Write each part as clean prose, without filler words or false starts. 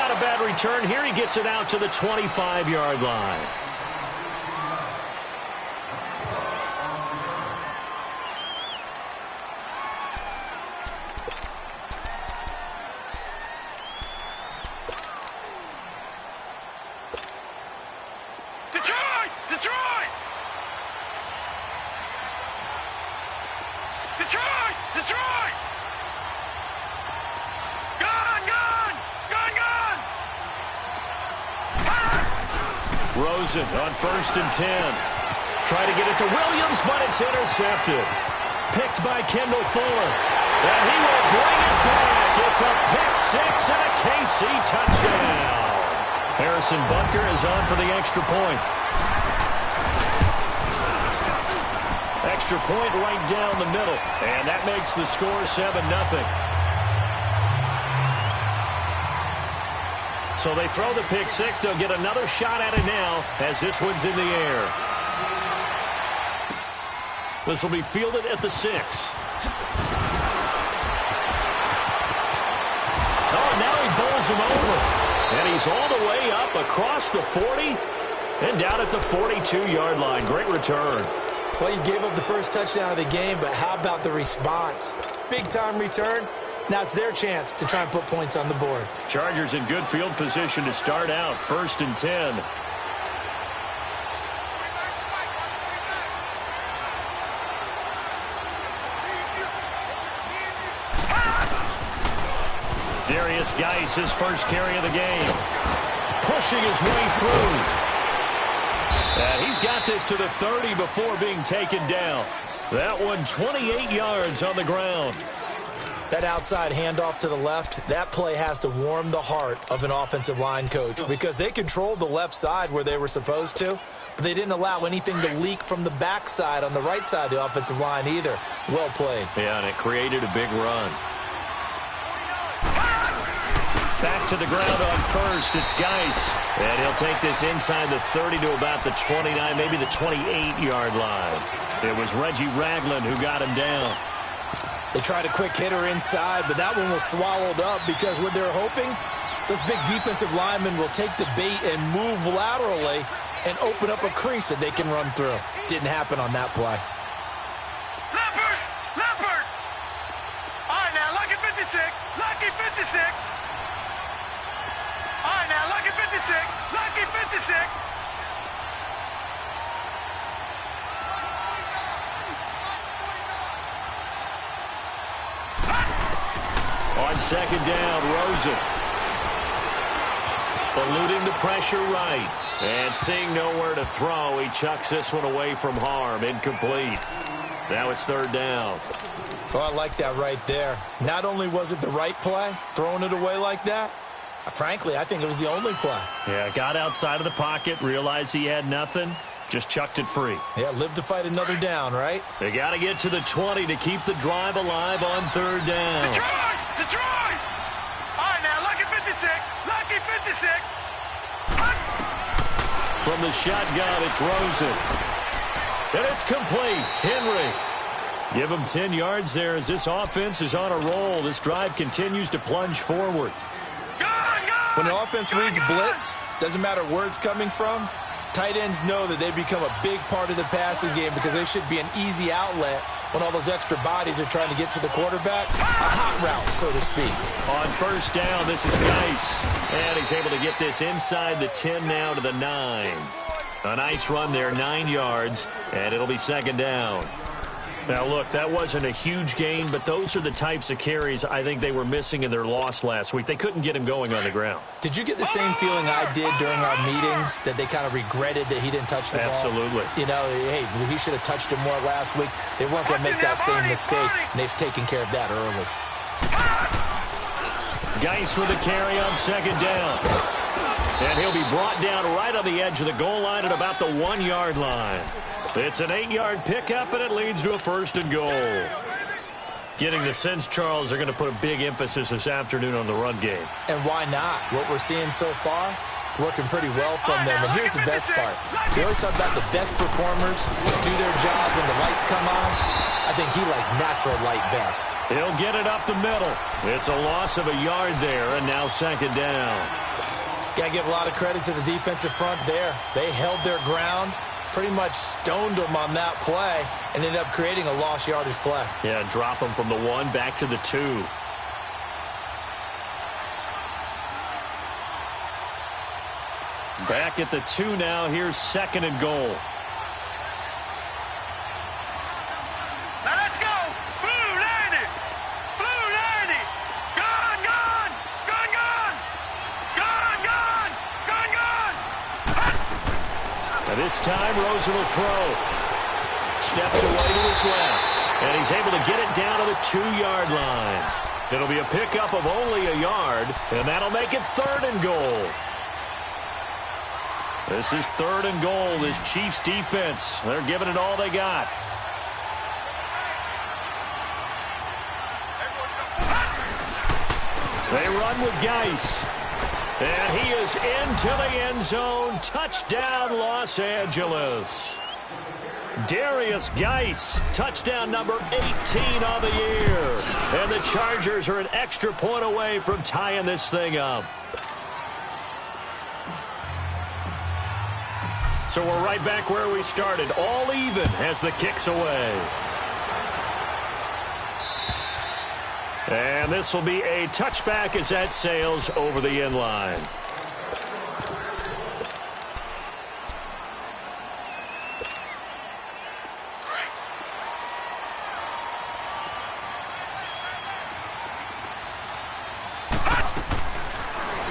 not a bad return here. He gets it out to the 25-yard line. Rosen on 1st and 10. Try to get it to Williams, but it's intercepted. Picked by Kendall Fuller. And he will bring it back. It's a pick 6 and a KC touchdown. Harrison Butker is on for the extra point. Extra point right down the middle. And that makes the score 7-0. So they throw the pick 6. They'll get another shot at it now as this one's in the air. This will be fielded at the 6. Oh, and now he bowls him over. And he's all the way up across the 40 and down at the 42-yard line. Great return. Well, you gave up the first touchdown of the game, but how about the response? Big-time return. Now it's their chance to try and put points on the board. Chargers in good field position to start out. 1st and 10. Darius Geis, his first carry of the game. Pushing his way through. And he's got this to the 30 before being taken down. That one 28 yards on the ground. That outside handoff to the left, that play has to warm the heart of an offensive line coach because they controlled the left side where they were supposed to, but they didn't allow anything to leak from the backside on the right side of the offensive line either. Well played. Yeah, and it created a big run. Back to the ground on 1st. It's Geis. And he'll take this inside the 30 to about the 29, maybe the 28-yard line. It was Reggie Ragland who got him down. They tried a quick hitter inside, but that one was swallowed up because what they're hoping, those big defensive linemen will take the bait and move laterally and open up a crease that they can run through. Didn't happen on that play. Leopard! All right, now, lucky 56. Lucky 56. All right, now, lucky 56. Lucky 56. On 2nd down, Rosen. Eluding the pressure right. And seeing nowhere to throw, he chucks this one away from harm. Incomplete. Now it's 3rd down. Oh, I like that right there. Not only was it the right play, throwing it away like that, frankly, I think it was the only play. Yeah, got outside of the pocket, realized he had nothing, just chucked it free. Yeah, live to fight another down, right? They got to get to the 20 to keep the drive alive on 3rd down. Detroit! All right, now, lucky 56. Lucky 56. From the shotgun, it's Rosen. And it's complete. Henry. Give him 10 yards there as this offense is on a roll. This drive continues to plunge forward. When an offense reads blitz, doesn't matter where it's coming from, tight ends know that they become a big part of the passing game because they should be an easy outlet when all those extra bodies are trying to get to the quarterback. A hot route, so to speak. On 1st down, this is Geis. And he's able to get this inside the 10 now to the 9. A nice run there, 9 yards, and it'll be 2nd down. Now, look, that wasn't a huge gain, but those are the types of carries I think they were missing in their loss last week. They couldn't get him going on the ground. Did you get the same feeling I did during our meetings, that they kind of regretted that he didn't touch the ball? Absolutely. You know, hey, he should have touched it more last week. They weren't going to make that same mistake, and they've taken care of that early. Geis with a carry on 2nd down. And he'll be brought down right on the edge of the goal line at about the 1-yard line. It's an 8-yard pickup, and it leads to a 1st and goal. Getting the sense, Charles, they're going to put a big emphasis this afternoon on the run game. And why not? What we're seeing so far, it's working pretty well from them. And here's the best part. We always talk about the best performers do their job when the lights come on. I think he likes natural light best. He'll get it up the middle. It's a loss of a yard there, and now second down. Got to give a lot of credit to the defensive front there. They held their ground, pretty much stoned them on that play, and ended up creating a lost yardage play. Yeah, drop them from the 1 back to the 2. Back at the 2 now. Here's second and goal. Now let's go. Blue 90. Blue 90. Gone, gone. Gone, gone. Gone, gone. Gone, gone. And this time, Rosen will throw. Steps away to his left. And he's able to get it down to the 2-yard line. It'll be a pickup of only a yard, and that'll make it third and goal. This is third and goal. This Chiefs defense, they're giving it all they got. They run with Geis. And he is into the end zone. Touchdown, Los Angeles. Darius Geis, touchdown number 18 on the year. And the Chargers are an extra point away from tying this thing up. So we're right back where we started, all even as the kick's away. And this will be a touchback as that sails over the end line.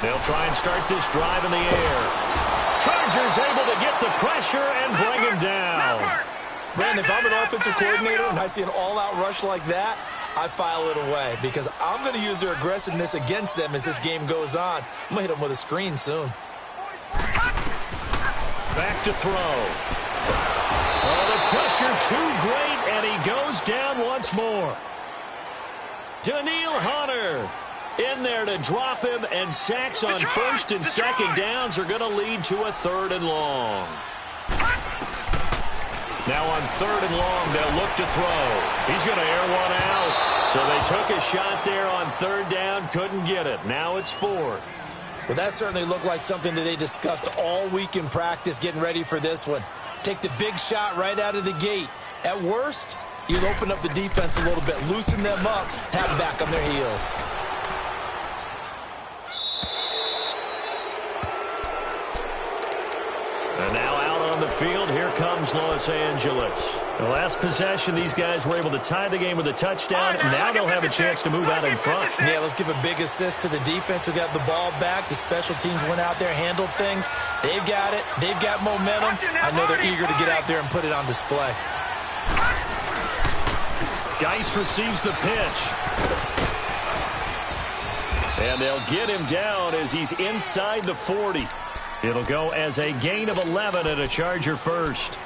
They'll try and start this drive in the air. Chargers able to get the pressure and bring him down. Brandon, if I'm an offensive coordinator and I see an all-out rush like that, I file it away because I'm going to use their aggressiveness against them as this game goes on. I'm going to hit them with a screen soon. Back to throw. Oh, the pressure too great, and he goes down once more. Daniil Hunter in there to drop him, and sacks on first and second downs are going to lead to a third and long. Now on third and long, they'll look to throw. He's going to air one out. So they took a shot there on third down, couldn't get it. Now it's fourth. Well, that certainly looked like something that they discussed all week in practice getting ready for this one. Take the big shot right out of the gate. At worst, you'll open up the defense a little bit, loosen them up, have them back on their heels. And now out on the field, here comes Los Angeles. The last possession, these guys were able to tie the game with a touchdown. Now they'll have a chance to move out in front. Yeah, let's give a big assist to the defense who got the ball back. The special teams went out there, handled things. They've got it. They've got momentum. I know they're eager to get out there and put it on display. Geis receives the pitch. And they'll get him down as he's inside the 40. It'll go as a gain of 11 and a Charger first.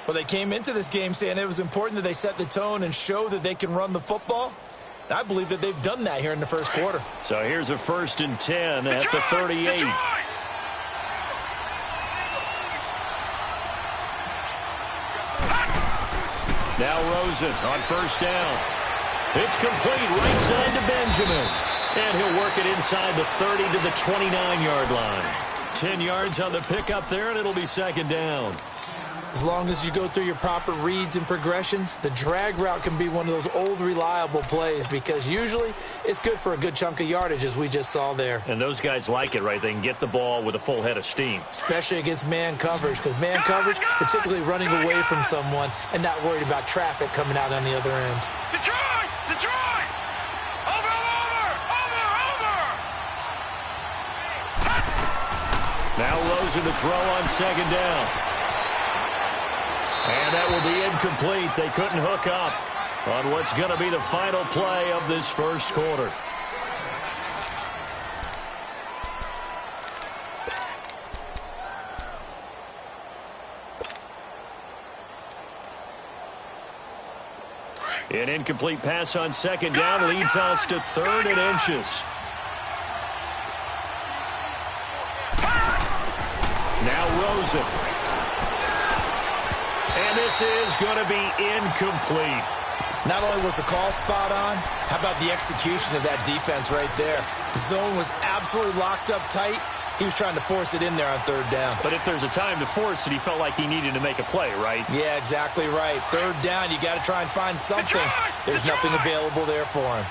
Well, they came into this game saying it was important that they set the tone and show that they can run the football. I believe that they've done that here in the first quarter. So here's a 1st and 10 at the 38. Now Rosen on first down. It's complete right side to Benjamin. And he'll work it inside the 30 to the 29-yard line. 10 yards on the pickup there, and it'll be second down. As long as you go through your proper reads and progressions, the drag route can be one of those old reliable plays because usually it's good for a good chunk of yardage, as we just saw there. And those guys like it, right? They can get the ball with a full head of steam. Especially against man coverage, because man coverage, they're typically running away from someone and not worried about traffic coming out on the other end. Detroit! Detroit! Over! Now Rosen to throw on second down. And that will be incomplete. They couldn't hook up on what's going to be the final play of this first quarter. An incomplete pass on second down leads us to third and inches. Now Rosen. And this is going to be incomplete. Not only was the call spot on, how about the execution of that defense right there? The zone was absolutely locked up tight. He was trying to force it in there on third down. But if there's a time to force it, he felt like he needed to make a play, right? Yeah, exactly right. Third down, you got to try and find something. There's nothing available there for him.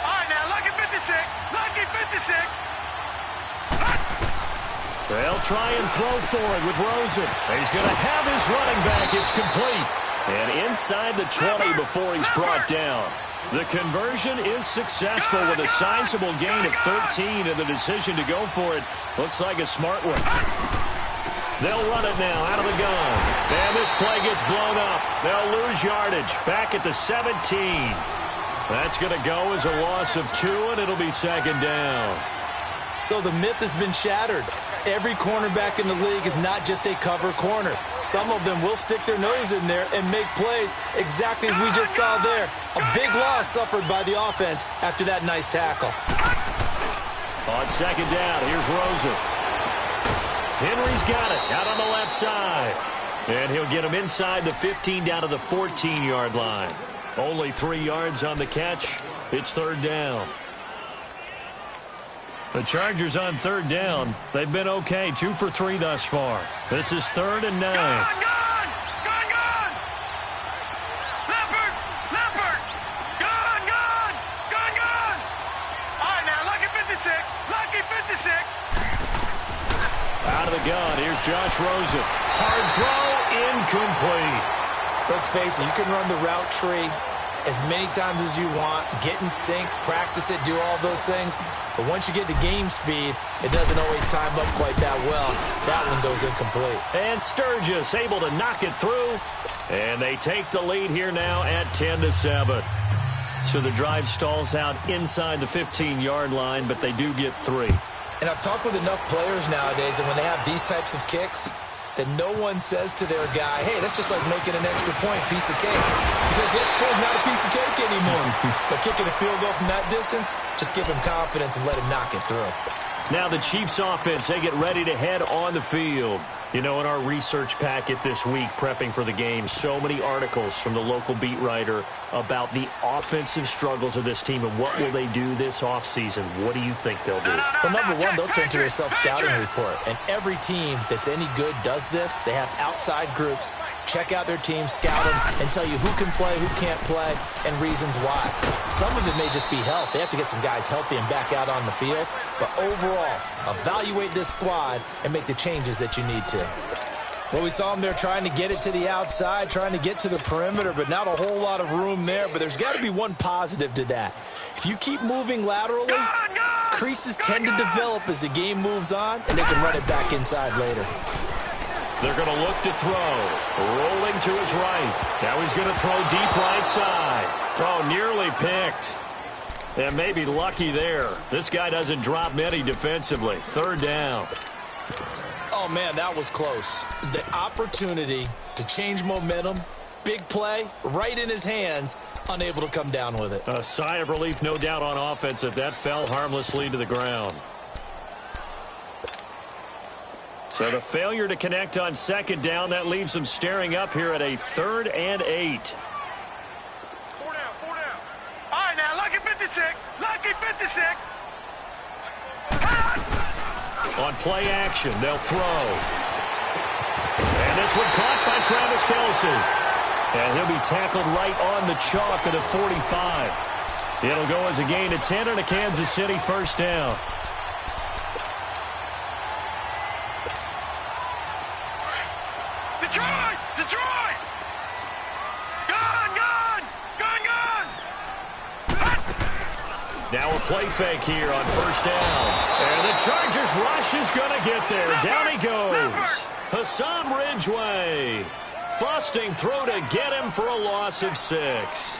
All right, now, lucky 56. Lucky 56. They'll try and throw for it with Rosen. He's going to have his running back. It's complete. And inside the 20 before he's brought down. The conversion is successful with a sizable gain of 13, and the decision to go for it looks like a smart one. They'll run it now out of the gun. And this play gets blown up. They'll lose yardage back at the 17. That's going to go as a loss of 2, and it'll be second down. So the myth has been shattered. Every cornerback in the league is not just a cover corner. Some of them will stick their nose in there and make plays exactly as we just saw there. A big loss suffered by the offense after that nice tackle. On second down, here's Rosen. Henry's got it out on the left side. And he'll get him inside the 15 down to the 14-yard line. Only 3 yards on the catch. It's third down. The Chargers on third down. They've been okay, 2 for 3 thus far. This is 3rd and 9. Gone! Leopard! Leopard! Gone! All right, now, lucky 56. Lucky 56. Out of the gun, here's Josh Rosen. Hard throw, incomplete. Let's face it, you can run the route tree as many times as you want, get in sync, practice it, do all those things. But once you get to game speed, it doesn't always time up quite that well. That one goes incomplete. And Sturgis able to knock it through. And they take the lead here now at 10-7. So the drive stalls out inside the 15-yard line, but they do get 3. And I've talked with enough players nowadays, and when they have these types of kicks, that no one says to their guy, hey, that's just like making an extra point, piece of cake. Because the extra point is not a piece of cake anymore. But kicking a field goal from that distance, just give him confidence and let him knock it through. Now the Chiefs offense, they get ready to head on the field. You know, in our research packet this week, prepping for the game, so many articles from the local beat writer about the offensive struggles of this team and what will they do this offseason. What do you think they'll do? Well, number one, they'll turn to their self-scouting report. And every team that's any good does this. They have outside groups, check out their team, scout them, and tell you who can play, who can't play, and reasons why. Some of it may just be health. They have to get some guys healthy and back out on the field. But overall, evaluate this squad and make the changes that you need to. Well, we saw them there trying to get it to the outside, trying to get to the perimeter, but not a whole lot of room there. But there's got to be one positive to that. If you keep moving laterally, creases tend to develop as the game moves on, and they can run it back inside later. They're going to look to throw. Rolling to his right. Now he's going to throw deep right side. Oh, nearly picked. And maybe lucky there. This guy doesn't drop many defensively. Third down. Oh, man, that was close. The opportunity to change momentum, big play, right in his hands, unable to come down with it. A sigh of relief, no doubt, on offense if that fell harmlessly to the ground. So the failure to connect on second down, that leaves them staring up here at a 3rd and 8. 4 down. All right, now, lucky 56. Lucky 56. On play action, they'll throw. And this one caught by Travis Kelce. And he'll be tackled right on the chalk at a 45. It'll go as a gain of 10 and a Kansas City first down. Detroit! Gone! Now a play fake here on first down. And the Chargers rush is going to get there. Down he goes. Hassan Ridgeway busting through to get him for a loss of 6.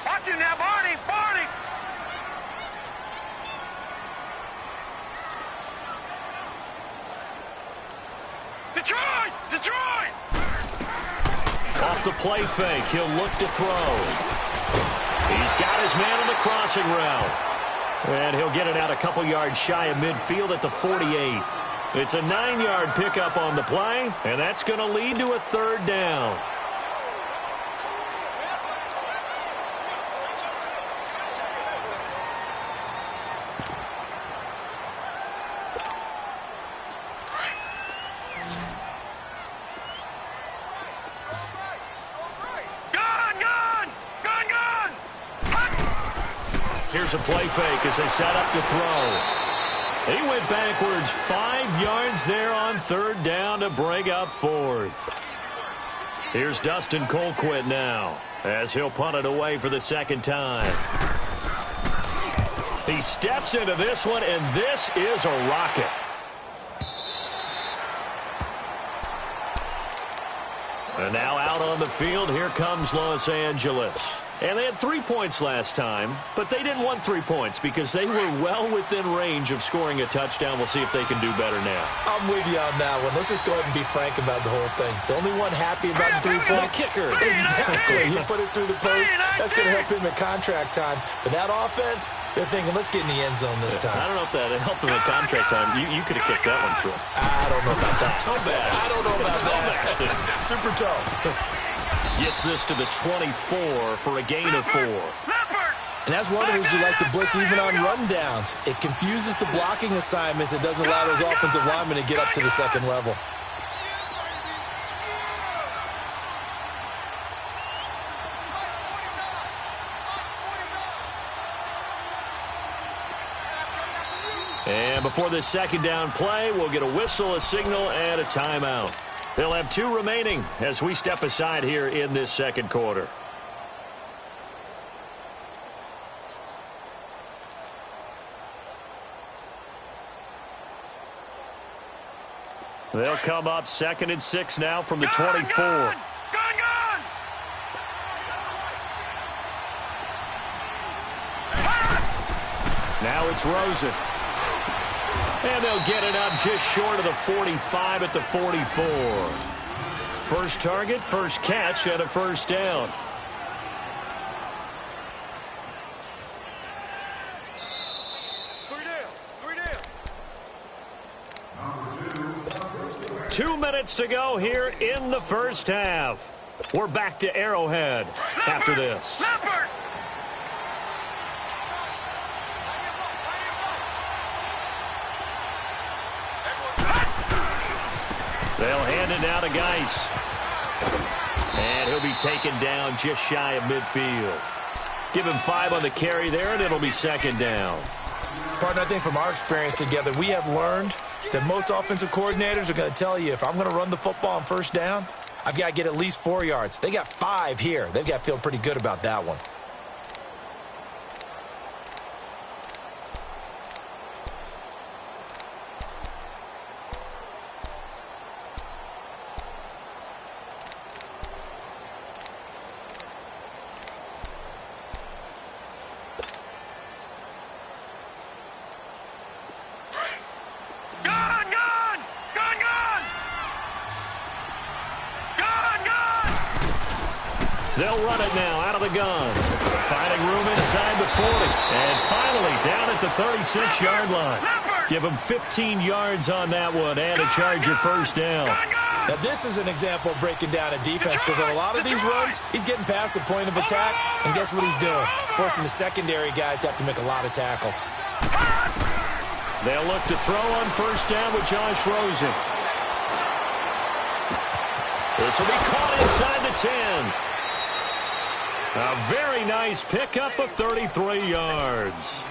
Watch him now, Barney! Detroit! Off the play fake, he'll look to throw. He's got his man on the crossing route. And he'll get it out a couple yards shy of midfield at the 48. It's a 9-yard pickup on the play, and that's going to lead to a third down. Here's a play fake as they set up to throw. He went backwards 5 yards there on third down to bring up fourth. Here's Dustin Colquitt now as he'll punt it away for the second time. He steps into this one, and this is a rocket. And now out on the field, here comes Los Angeles. And they had 3 points last time, but they didn't want 3 points because they were well within range of scoring a touchdown. We'll see if they can do better now. I'm with you on that one. Let's just go ahead and be frank about the whole thing. The only one happy about the 3-point kicker. Exactly. He put it through the post. That's going to help him at contract time. But that offense, they're thinking, let's get in the end zone this time. I don't know if that helped him at contract time. You could have kicked that one through. I don't know about that. Toe bash. I don't know about that. Super toe. Gets this to the 24 for a gain of 4. And that's one of the reasons you like to blitz even on rundowns. It confuses the blocking assignments. It doesn't allow those offensive linemen to get up to the second level. And before this second down play, we'll get a whistle, a signal, and a timeout. They'll have 2 remaining as we step aside here in this second quarter. They'll come up 2nd and 6 now from the 24. Gun! Now it's Rosen. And they'll get it up just short of the 45 at the 44. First target, first catch, and a first down. Three down. 2 minutes to go here in the first half. We're back to Arrowhead after this. They'll hand it now to Geis. And he'll be taken down just shy of midfield. Give him 5 on the carry there, and it'll be second down. Partner, I think from our experience together, we have learned that most offensive coordinators are going to tell you, if I'm going to run the football on first down, I've got to get at least 4 yards. They got 5 here. They've got to feel pretty good about that one. They'll run it now out of the gun. Finding room inside the 40. And finally down at the 36-yard line. Give them 15 yards on that one and a Charger first down. Now, this is an example of breaking down a defense because on a lot of these runs, he's getting past the point of attack, and guess what he's doing? Forcing the secondary guys to have to make a lot of tackles. They'll look to throw on first down with Josh Rosen. This will be caught inside the 10. A very nice pickup of 33 yards.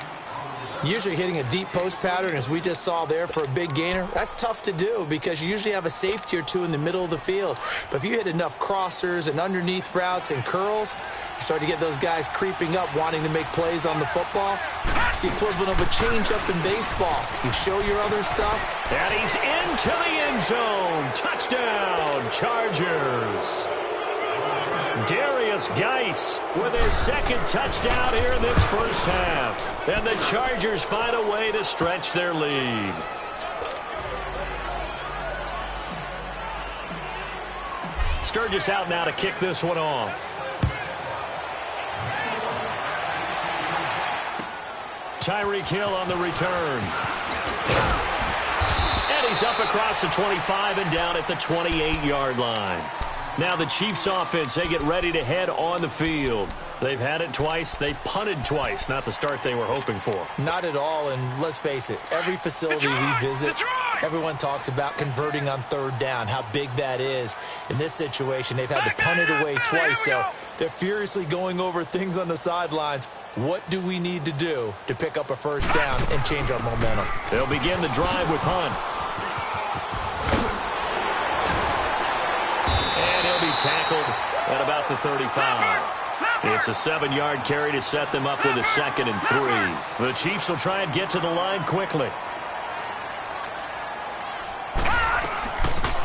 Usually hitting a deep post pattern, as we just saw there for a big gainer, that's tough to do because you usually have a safety or two in the middle of the field. But if you hit enough crossers and underneath routes and curls, you start to get those guys creeping up, wanting to make plays on the football. It's the equivalent of a changeup in baseball. You show your other stuff. And he's into the end zone. Touchdown, Chargers. Darius Geis with his second touchdown here in this first half. And the Chargers find a way to stretch their lead. Sturgis out now to kick this one off. Tyreek Hill on the return. And And he's up across the 25 and down at the 28-yard line. Now the Chiefs offense, they get ready to head on the field. They've had it twice. They've punted twice. Not the start they were hoping for. Not at all, and let's face it, every facility we visit, everyone talks about converting on third down, how big that is. In this situation, they've had to punt it away twice, so they're furiously going over things on the sidelines. What do we need to do to pick up a first down and change our momentum? They'll begin the drive with Hunt. And he'll be tackled at about the 35. It's a 7-yard carry to set them up with a 2nd and 3. The Chiefs will try and get to the line quickly.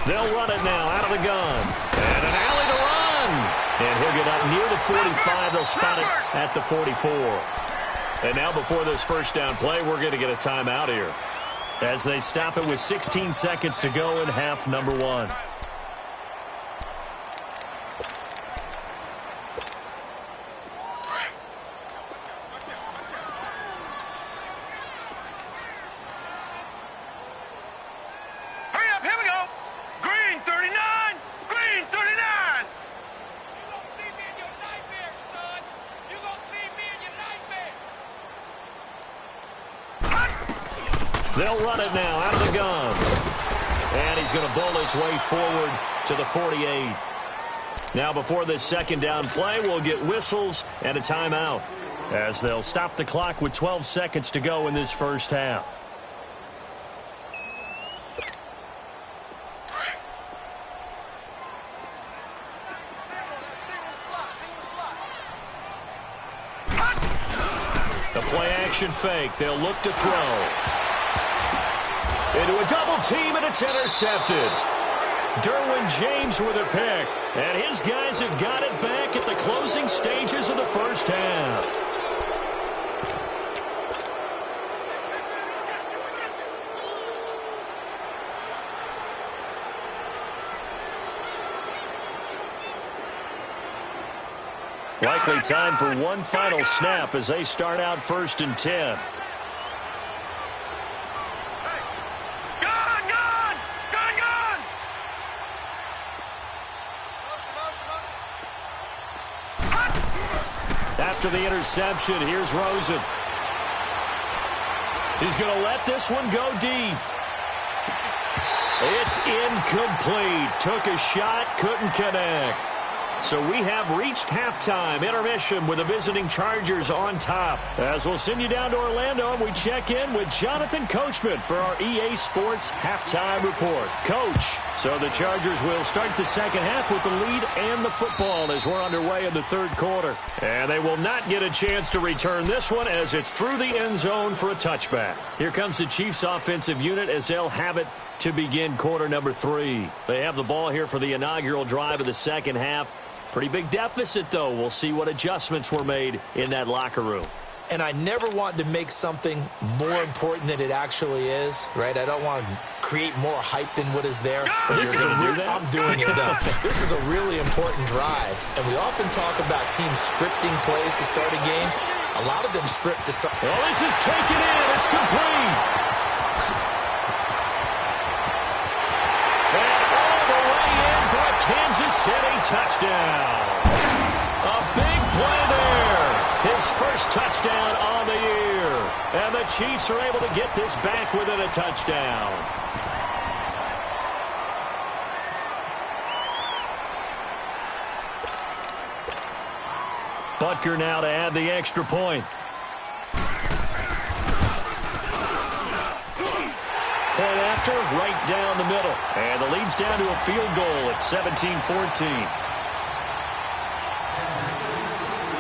They'll run it now out of the gun. And an alley to run. And he'll get up near the 45. They'll spot it at the 44. And now before this first down play, we're going to get a timeout here, as they stop it with 16 seconds to go in half number 1. They'll run it now out of the gun. And he's going to bowl his way forward to the 48. Now before this second down play, we'll get whistles and a timeout, as they'll stop the clock with 12 seconds to go in this first half. The play action fake. They'll look to throw. Into a double team, and it's intercepted. Derwin James with a pick. And his guys have got it back at the closing stages of the first half. Likely time for one final snap as they start out 1st and 10. After the interception, here's Rosen. He's going to let this one go deep. It's incomplete. Took a shot, couldn't connect. So we have reached halftime, intermission with the visiting Chargers on top. As we'll send you down to Orlando, and we check in with Jonathan Coachman for our EA Sports Halftime Report. Coach, so the Chargers will start the second half with the lead and the football as we're underway in the third quarter. And they will not get a chance to return this one as it's through the end zone for a touchback. Here comes the Chiefs offensive unit as they'll have it to begin quarter number 3. They have the ball here for the inaugural drive of the second half. Pretty big deficit, though. We'll see what adjustments were made in that locker room. And I never want to make something more important than it actually is, right? I don't want to create more hype than what is there. But this is I'm doing it, though. This is a really important drive. And we often talk about teams scripting plays to start a game. A lot of them script to start. Well, this is taken in. It's complete. Kansas City touchdown. A big play there. His first touchdown on the year. And the Chiefs are able to get this back within a touchdown. Butker now to add the extra point. Point after, right down the middle. And the lead's down to a field goal at 17-14.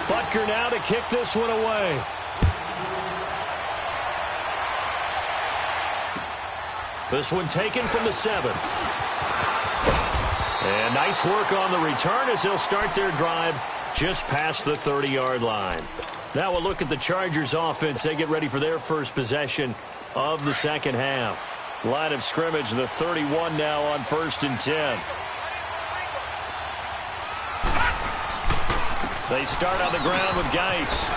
Butker now to kick this one away. This one taken from the 7. And nice work on the return as they'll start their drive just past the 30-yard line. Now we'll look at the Chargers offense. They get ready for their first possession of the second half. Line of scrimmage, the 31 now on 1st and 10. They start on the ground with Geis.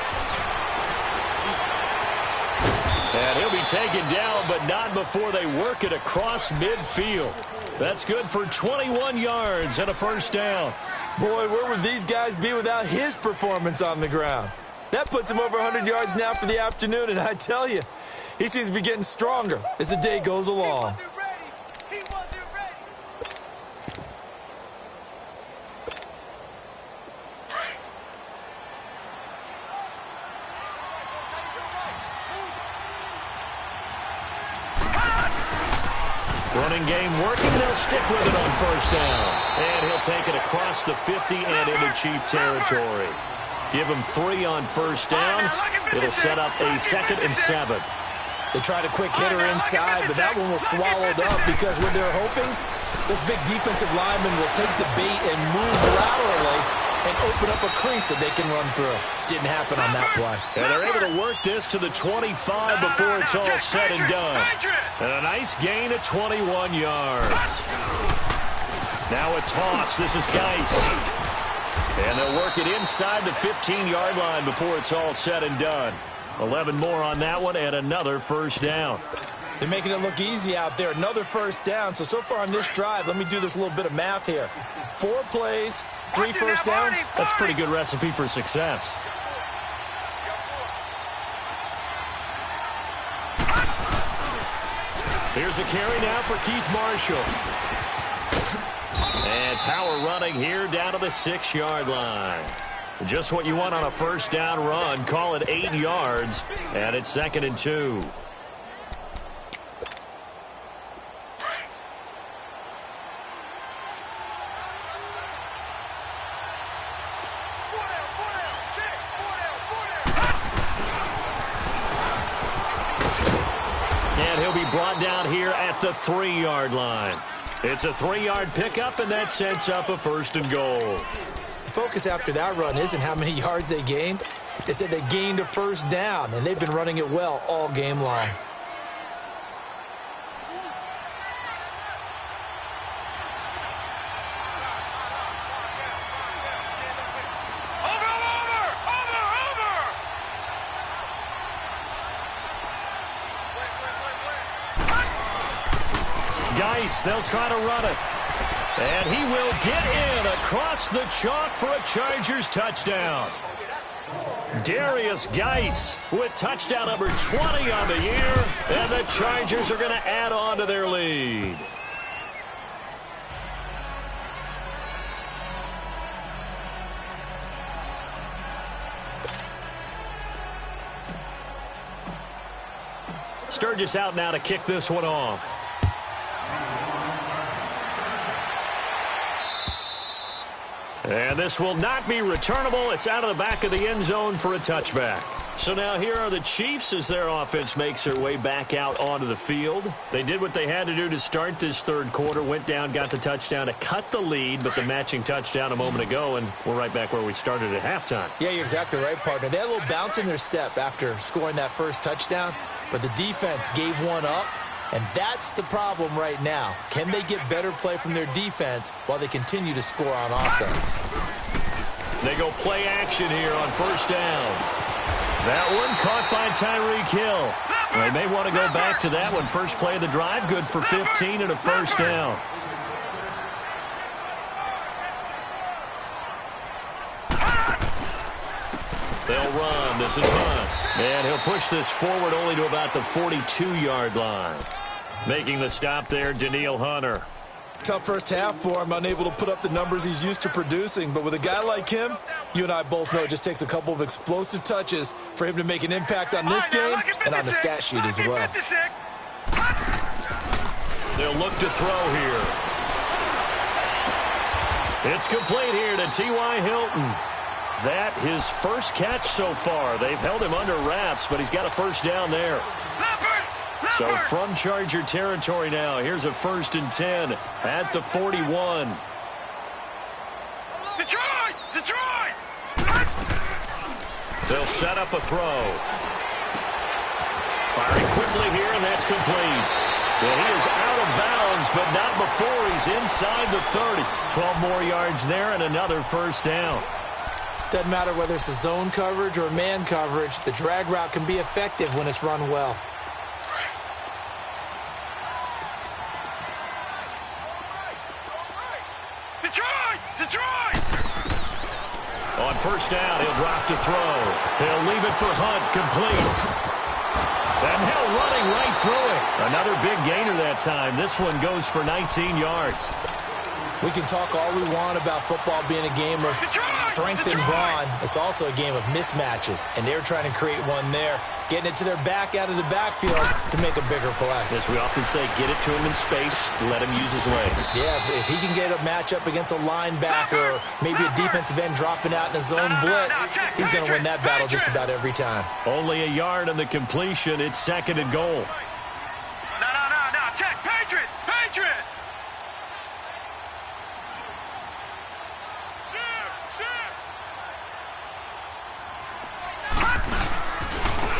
And he'll be taken down, but not before they work it across midfield. That's good for 21 yards and a first down. Boy, where would these guys be without his performance on the ground? That puts him over 100 yards now for the afternoon, and I tell you, he seems to be getting stronger as the day goes along. He wasn't ready. Running game working. They'll stick with it on first down. And he'll take it across the 50 and into Chief territory. Give him 3 on first down. It'll set up a 2nd and 7. They tried a quick hitter inside, but that one was swallowed up because what they're hoping, this big defensive lineman will take the bait and move laterally and open up a crease that they can run through. Didn't happen on that play. And they're able to work this to the 25 before it's all said and done. And a nice gain of 21 yards. Now a toss. This is Geis. And they'll work it inside the 15-yard line before it's all said and done. 11 more on that one and another first down. They're making it look easy out there. Another first down. So far on this drive, let me do this little bit of math here. 4 plays, 3 first downs. That's a pretty good recipe for success. Here's a carry now for Keith Marshall. And power running here down to the 6-yard line. Just what you want on a first down run. Call it 8 yards, and it's 2nd and 2. And he'll be brought down here at the 3-yard line. It's a 3-yard pickup, and that sets up a 1st and goal. The focus after that run isn't how many yards they gained. It's that they gained a first down, and they've been running it well all game long. Geis, they'll try to run it. And he will get in across the chalk for a Chargers touchdown. Darius Geis with touchdown number 20 on the year. And the Chargers are going to add on to their lead. Sturgis out now to kick this one off. And this will not be returnable. It's out of the back of the end zone for a touchback. So now here are the Chiefs as their offense makes their way back out onto the field. They did what they had to do to start this 3rd quarter. Went down, got the touchdown to cut the lead, but the matching touchdown a moment ago, and we're right back where we started at halftime. Yeah, you're exactly right, partner. They had a little bounce in their step after scoring that first touchdown, but the defense gave one up. And that's the problem right now. Can they get better play from their defense while they continue to score on offense? They go play action here on first down. That one caught by Tyreek Hill. They may want to go back to that one. First play of the drive, good for 15 and a first down. They'll run. This is Hunt. And he'll push this forward only to about the 42-yard line. Making the stop there, Danielle Hunter. Tough first half for him, unable to put up the numbers he's used to producing. But with a guy like him, you and I both know it just takes a couple of explosive touches for him to make an impact on this game and on the stat sheet as well. They'll look to throw here. It's complete here to T.Y. Hilton. That his first catch so far. They've held him under wraps, but he's got a first down there. So from Charger territory now, here's a 1st and 10 at the 41. Detroit! Detroit! They'll set up a throw. Firing quickly here, and that's complete. And he is out of bounds, but not before he's inside the 30. 12 more yards there and another first down. Doesn't matter whether it's a zone coverage or man coverage, the drag route can be effective when it's run well. first down. He'll drop to throw. He'll leave it for Hunt, complete. And Hill running right through it. Another big gainer that time. This one goes for 19 yards. We can talk all we want about football being a game of strength and brawn. It's also a game of mismatches, and they're trying to create one there, getting it to their back out of the backfield to make a bigger play. As we often say, get it to him in space, let him use his leg. Yeah, if he can get a matchup against a linebacker or maybe a defensive end dropping out in a zone blitz, he's going to win that battle just about every time. Only a yard on the completion. It's second and goal. No, check, Patriot!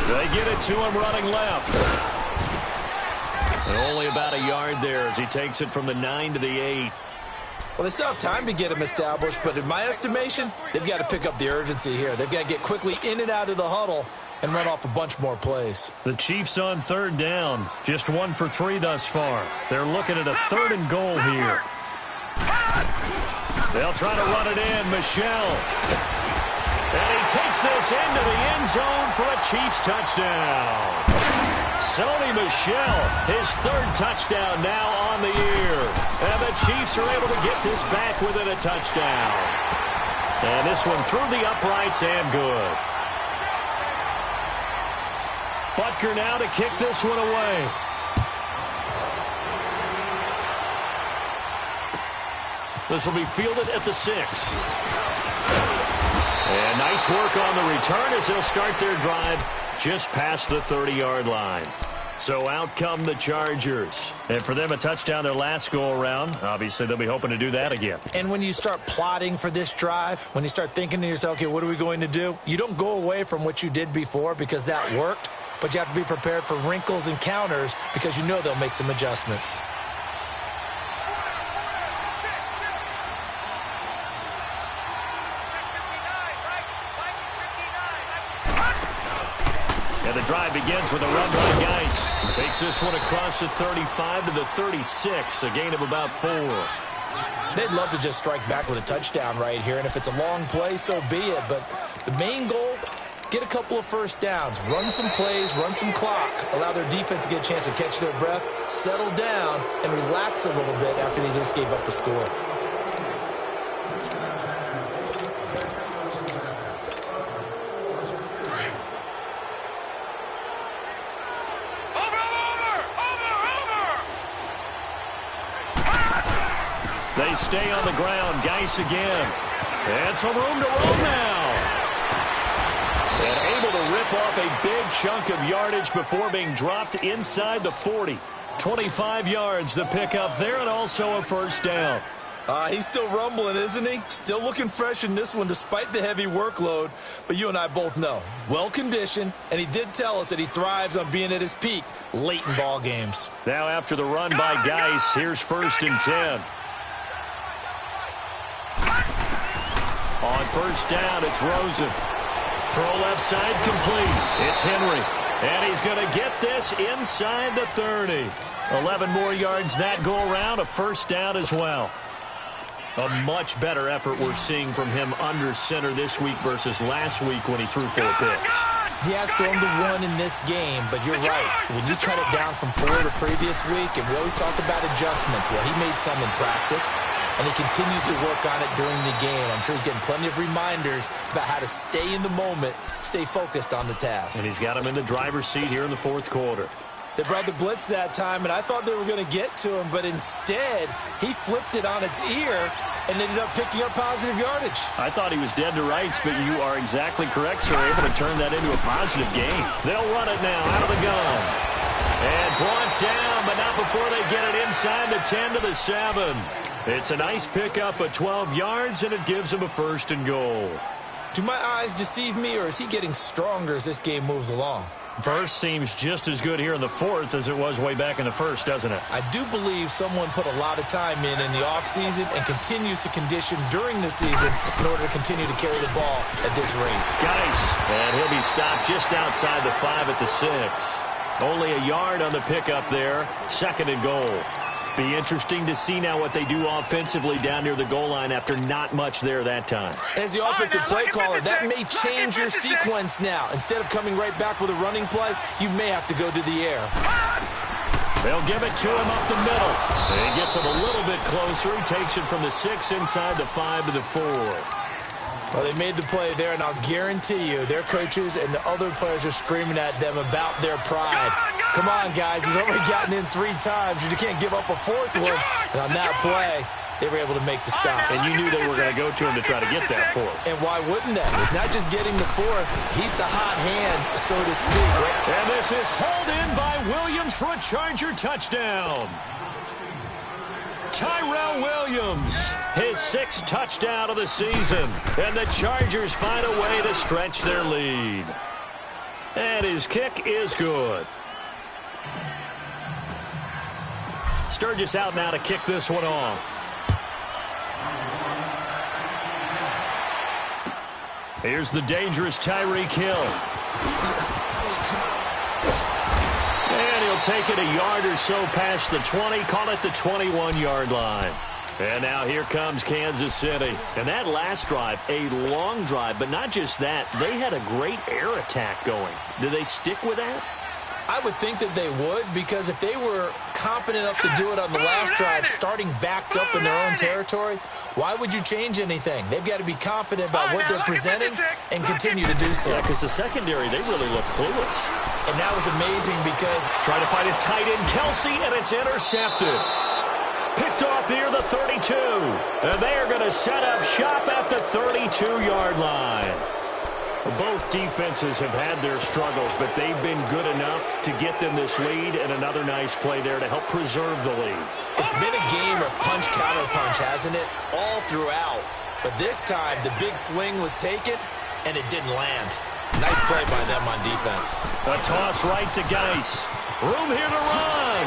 They get it to him running left. And only about a yard there as he takes it from the 9 to the 8. Well, they still have time to get him established, but in my estimation, they've got to pick up the urgency here. They've got to get quickly in and out of the huddle and run off a bunch more plays. The Chiefs on third down. Just 1 for 3 thus far. They're looking at a third and goal here. They'll try to run it in. Michel. And he takes this into the end zone for a Chiefs touchdown. Sony Michel, his third touchdown now on the year. And the Chiefs are able to get this back within a touchdown. And this one through the uprights and good. Butker now to kick this one away. This will be fielded at the 6. And nice work on the return as they'll start their drive just past the 30-yard line. So out come the Chargers. And for them, a touchdown their last go-around. Obviously, they'll be hoping to do that again. And when you start plotting for this drive, when you start thinking to yourself, okay, what are we going to do? You don't go away from what you did before because that worked, but you have to be prepared for wrinkles and counters because you know they'll make some adjustments. And the drive begins with a run by Geis. He takes this one across the 35 to the 36, a gain of about 4. They'd love to just strike back with a touchdown right here, and if it's a long play, so be it. But the main goal, get a couple of first downs, run some plays, run some clock, allow their defense to get a chance to catch their breath, settle down, and relax a little bit after they just gave up the score. They stay on the ground. Geis again. And some room to roam now. And able to rip off a big chunk of yardage before being dropped inside the 40. 25 yards the pickup there, and also a first down. He's still rumbling, isn't he? Still looking fresh in this one despite the heavy workload. But you and I both know, well-conditioned, and he did tell us that he thrives on being at his peak late in ball games. Now after the run by Geis, here's 1st and 10. On first down, it's Rosen. Throw left side complete. It's Henry. And he's going to get this inside the 30. 11 more yards that go around, a first down as well. A much better effort we're seeing from him under center this week versus last week when he threw 4 picks. He has thrown the 1 in this game, but you're right. When you cut it down from 4 the previous week, and we always talked about adjustments, well, he made some in practice, and he continues to work on it during the game. I'm sure he's getting plenty of reminders about how to stay in the moment, stay focused on the task. And he's got him in the driver's seat here in the 4th quarter. They brought the blitz that time, and I thought they were going to get to him, but instead, he flipped it on its ear and ended up picking up positive yardage. I thought he was dead to rights, but you are exactly correct, sir. Able to turn that into a positive gain. They'll run it now out of the gun. And brought down, but not before they get it inside the 10 to the 7. It's a nice pickup of 12 yards, and it gives him a 1st and goal. Do my eyes deceive me, or is he getting stronger as this game moves along? Burst seems just as good here in the 4th as it was way back in the 1st, doesn't it? I do believe someone put a lot of time in the offseason and continues to condition during the season in order to continue to carry the ball at this rate. Geis, and he'll be stopped just outside the 5 at the 6. Only a yard on the pickup there. 2nd and goal. Be interesting to see now what they do offensively down near the goal line after not much there that time. As the offensive play caller, that may change your sequence now. Instead of coming right back with a running play, you may have to go to the air. They'll give it to him up the middle. He gets him a little bit closer. He takes it from the 6 inside the 5 to the 4. Well, they made the play there, and I'll guarantee you their coaches and the other players are screaming at them about their pride. Come on, guys. He's already gotten in 3 times. You can't give up a 4th one. And on that play, they were able to make the stop. And you knew they were going to go to him to try to get that 4th. And why wouldn't they? It's not just getting the 4th. He's the hot hand, so to speak. And this is hauled in by Williams for a Charger touchdown. Tyrell Williams, his 6th touchdown of the season. And the Chargers find a way to stretch their lead. And his kick is good. Sturgis out now to kick this one off. Here's the dangerous Tyreek Hill. And he'll take it a yard or so past the 20, call it the 21-yard line. And now here comes Kansas City. And that last drive, a long drive, but not just that. They had a great air attack going. Do they stick with that? I would think that they would, because if they were competent enough to do it on the last drive, starting backed up in their own territory, why would you change anything? They've got to be confident about what they're presenting and continue to do so. Yeah, because the secondary, they really look clueless. And that was amazing because trying to find his tight end, Kelsey, and it's intercepted. Picked off near the 32. And they are going to set up shop at the 32-yard line. Both defenses have had their struggles, but they've been good enough to get them this lead, and another nice play there to help preserve the lead. It's been a game of punch-counter-punch, hasn't it? All throughout. But this time, the big swing was taken, and it didn't land. Nice play by them on defense. A toss right to Geis. Room here to run.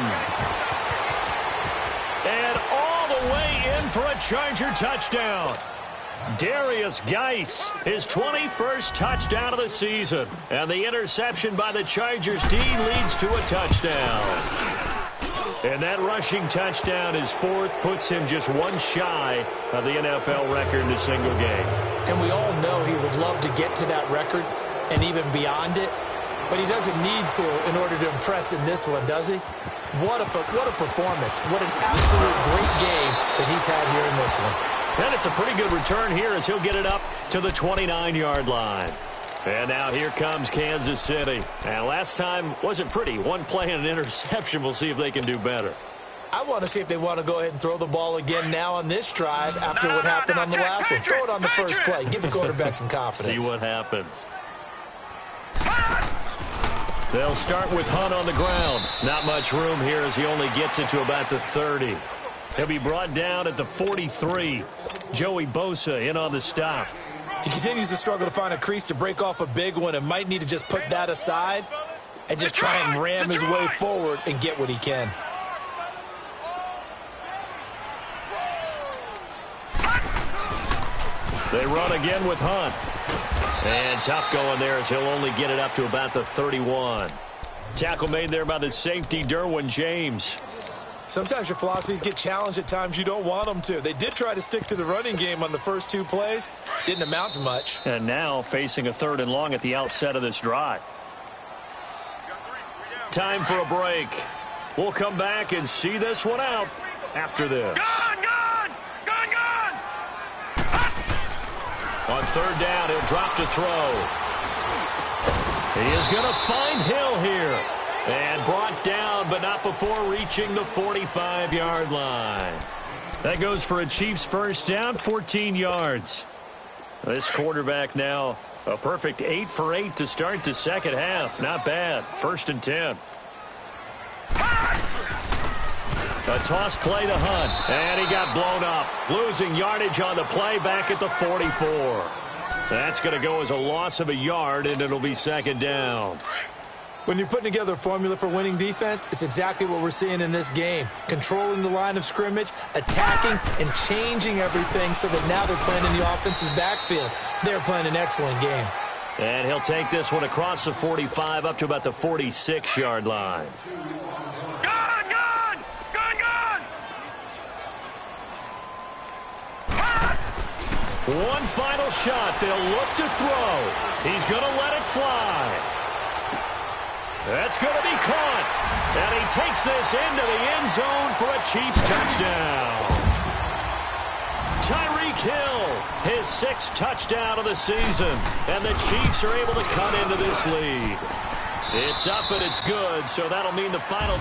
And all the way in for a Charger touchdown. Darius Geis, his 21st touchdown of the season. And the interception by the Chargers D leads to a touchdown. And that rushing touchdown, his 4th, puts him just one shy of the NFL record in a single game. And we all know he would love to get to that record and even beyond it. But he doesn't need to in order to impress in this one, does he? What a performance. What an absolute great game that he's had here in this one. And it's a pretty good return here as he'll get it up to the 29-yard line. And now here comes Kansas City. And last time wasn't pretty. One play and an interception. We'll see if they can do better. I want to see if they want to go ahead and throw the ball again now on this drive after what happened on the last one. Throw it on the first play. Give the quarterback some confidence. See what happens. They'll start with Hunt on the ground. Not much room here as he only gets it to about the 30. He'll be brought down at the 43. Joey Bosa in on the stop. He continues to struggle to find a crease to break off a big one and might need to just put that aside and just try and ram his way forward and get what he can. They run again with Hunt. And tough going there as he'll only get it up to about the 31. Tackle made there by the safety, Derwin James. Sometimes your philosophies get challenged at times you don't want them to. They did try to stick to the running game on the first 2 plays. Didn't amount to much. And now facing a 3rd and long at the outset of this drive. Time for a break. We'll come back and see this one out after this. Gone! On 3rd down, he'll drop to throw. He is going to find Hill here. And brought down, but not before reaching the 45-yard line. That goes for a Chiefs first down, 14 yards. This quarterback now a perfect 8 for 8 to start the second half. Not bad. 1st and 10. A toss play to Hunt. And he got blown up. Losing yardage on the play back at the 44. That's going to go as a loss of a yard, and it'll be 2nd down. When you're putting together a formula for winning defense, it's exactly what we're seeing in this game. Controlling the line of scrimmage, attacking, and changing everything so that now they're playing in the offense's backfield. They're playing an excellent game. And he'll take this one across the 45 up to about the 46-yard line. Gone! One final shot. They'll look to throw. He's going to let it fly. That's going to be caught. And he takes this into the end zone for a Chiefs touchdown. Tyreek Hill, his 6th touchdown of the season. And the Chiefs are able to cut into this lead. It's up and it's good, so that'll mean the final